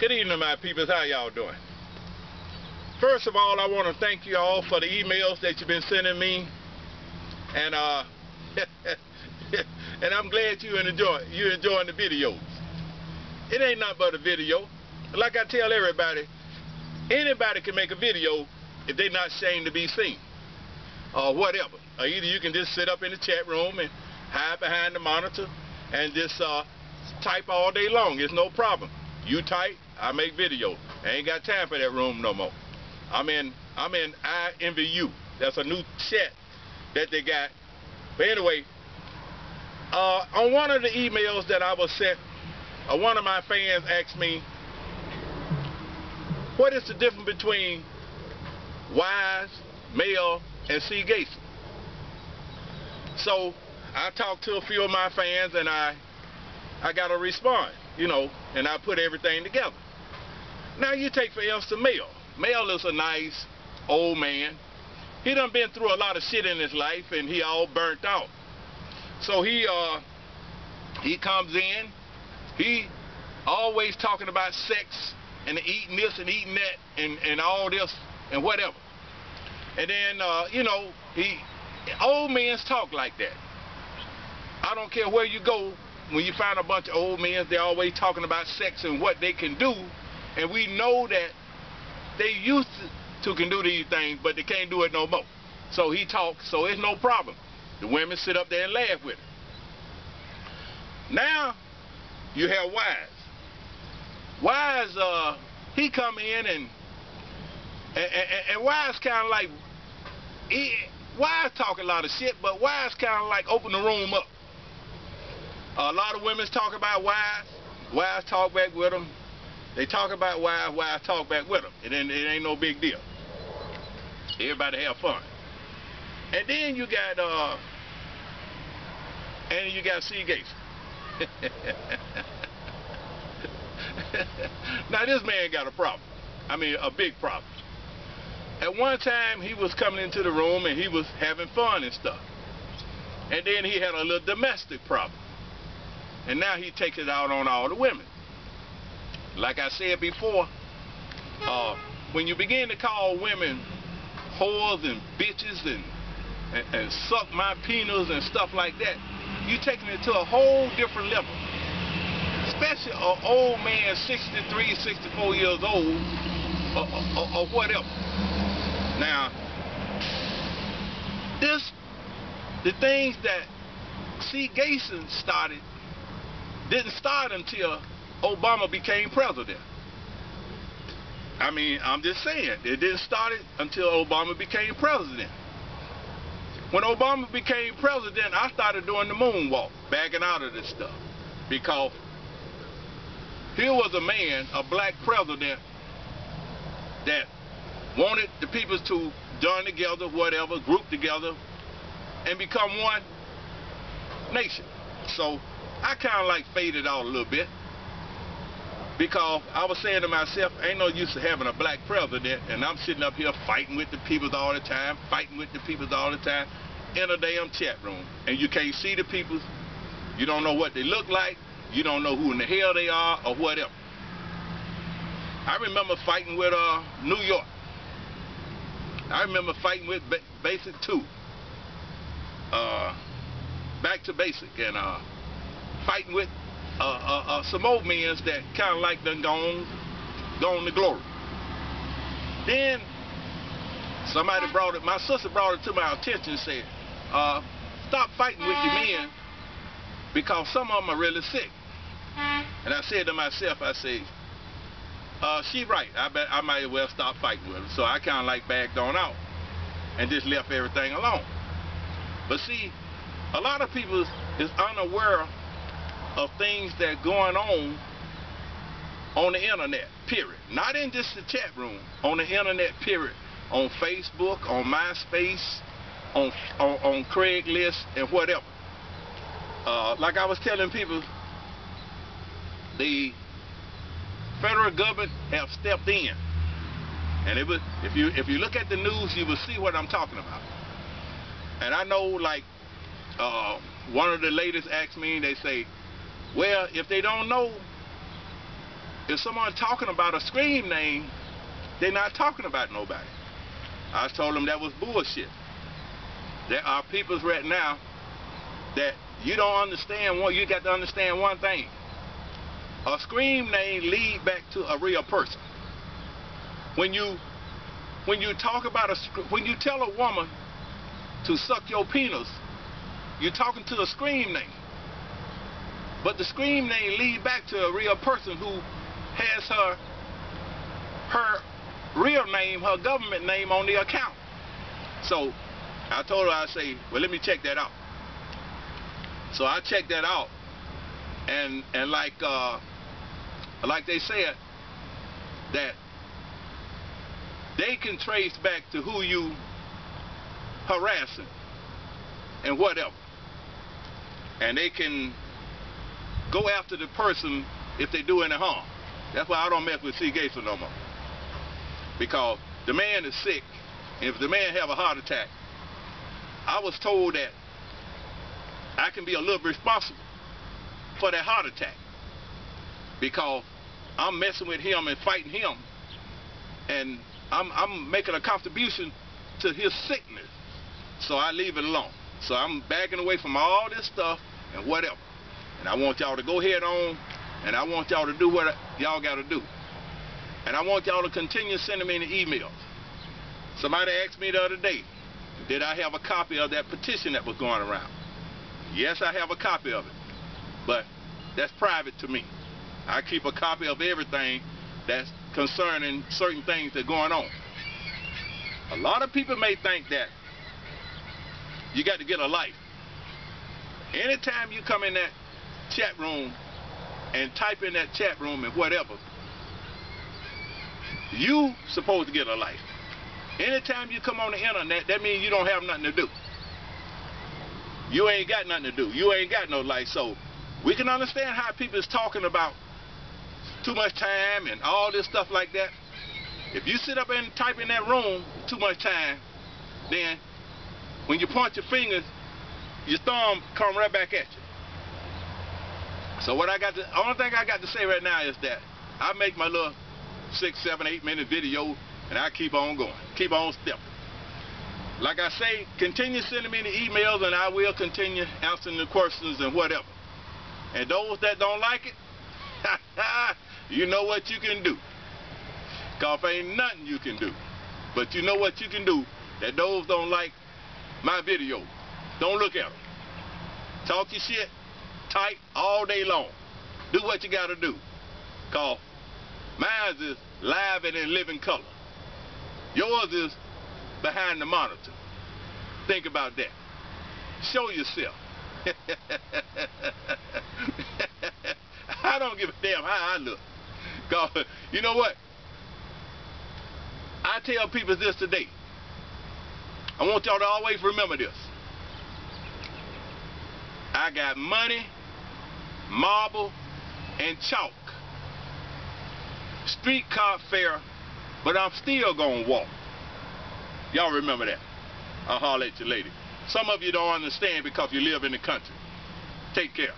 Good evening, my peoples. How y'all doing? First of all, I want to thank you all for the emails that you've been sending me, and and I'm glad you're enjoying the videos. It ain't nothing but a video. Like I tell everybody, anybody can make a video if they're not ashamed to be seen, or whatever. Or either you can just sit up in the chat room and hide behind the monitor and just type all day long. It's no problem. You type, I make video. I ain't got time for that room no more. I'm in I envy you. That's a new chat that they got. But anyway, on one of the emails that I was sent, one of my fans asked me, what is the difference between Wise, Mel, and Cgad? So I talked to a few of my fans, and I got a response, and I put everything together. Now you take for instance Mel. Mel is a nice old man. He done been through a lot of shit in his life, and he all burnt out. So he comes in, he always talking about sex and eating this and eating that and all this and whatever. And then old men talk like that. I don't care where you go, when you find a bunch of old men, they're always talking about sex and what they can do, and we know that they used to can do these things, but they can't do it no more. So he talks, so it's no problem. The women sit up there and laugh with him. Now you have Wise. Wise, he come in and Wise kind of like, Wise talk a lot of shit, but Wise kind of like open the room up. A lot of women talk about Wise. Wise talk back with them. They talk about Wise. Wise talk back with them. It ain't no big deal. Everybody have fun. And then you got Cgad. Now this man got a problem. I mean, a big problem. At one time he was coming into the room and he was having fun and stuff. And then he had a little domestic problem. And now he takes it out on all the women. Like I said before, when you begin to call women whores and bitches and suck my penis and stuff like that, you're taking it to a whole different level. Especially an old man, 63, 64 years old, or whatever. Now, the things that Cgad started didn't start until Obama became president. I mean, I'm just saying, it didn't start until Obama became president. When Obama became president, I started doing the moonwalk, backing out of this stuff. Because here was a man, a black president, that wanted the people to join together, whatever, group together, and become one nation. So I kind of like faded out a little bit, because I was saying to myself, ain't no use of having a black president and I'm sitting up here fighting with the people all the time, in a damn chat room, and you can't see the people, you don't know what they look like, you don't know who in the hell they are or whatever. I remember fighting with New York. I remember fighting with Basic 2, Back to Basic, and fighting with some old men that kind of like done gone to glory. Then somebody my sister brought it to my attention and said, stop fighting with your men, because some of them are really sick. And I said to myself, I said, she right, I might as well stop fighting with her. So I kind of like backed on out and just left everything alone. But see, a lot of people is unaware of things that are going on the internet, period. Not in just the chat room, on the internet, period. On Facebook, on MySpace, on Craigslist, and whatever. Like I was telling people, the federal government have stepped in, and if you look at the news, you will see what I'm talking about. And I know, like, one of the ladies asked me, they say, well, if they don't know, if someone talking about a screen name, they're not talking about nobody. I told them that was bullshit. There are people right now that you don't understand. You got to understand one thing. A screen name lead back to a real person. When you talk about when you tell a woman to suck your penis, you're talking to a screen name. But the screen name lead back to a real person who has her real name, her government name on the account. So I told her, I say, well, let me check that out. So I checked that out, and like they said, that they can trace back to who you harassing and whatever, and they can go after the person if they do any harm. That's why I don't mess with Cgad no more, because the man is sick, and if the man have a heart attack, I was told that I can be a little responsible for that heart attack, because I'm messing with him and fighting him, and I'm making a contribution to his sickness. So I leave it alone. So I'm backing away from all this stuff and whatever. And I want y'all to go ahead on, and I want y'all to do what y'all got to do. And I want y'all to continue sending me the emails. Somebody asked me the other day, did I have a copy of that petition that was going around? Yes, I have a copy of it, but that's private to me. I keep a copy of everything that's concerning certain things that are going on. A lot of people may think that you got to get a life. Anytime you come in that chat room and type in that chat room and whatever, you supposed to get a life. Anytime you come on the internet, that means you don't have nothing to do. You ain't got nothing to do. You ain't got no life. So we can understand how people is talking about too much time and all this stuff like that. If you sit up and type in that room too much time, then when you point your fingers, your thumb come right back at you. So what only thing I got to say right now is that I make my little 6, 7, 8 minute video, and I keep on going, keep on stepping. Like I say, continue sending me the emails, and I will continue answering the questions and whatever. And those that don't like it, you know what you can do. Cause ain't nothing you can do. But you know what you can do, that those don't like my video, don't look at them. Talk your shit, type all day long. Do what you gotta do. Cause mine is live and in living color. Yours is behind the monitor. Think about that. Show yourself. I don't give a damn how I look. Cause you know what? I tell people this today. I want y'all to always remember this. I got money, marble, and chalk. Streetcar fare, but I'm still gonna walk. Y'all remember that. I'll holler at you later. Some of you don't understand because you live in the country. Take care.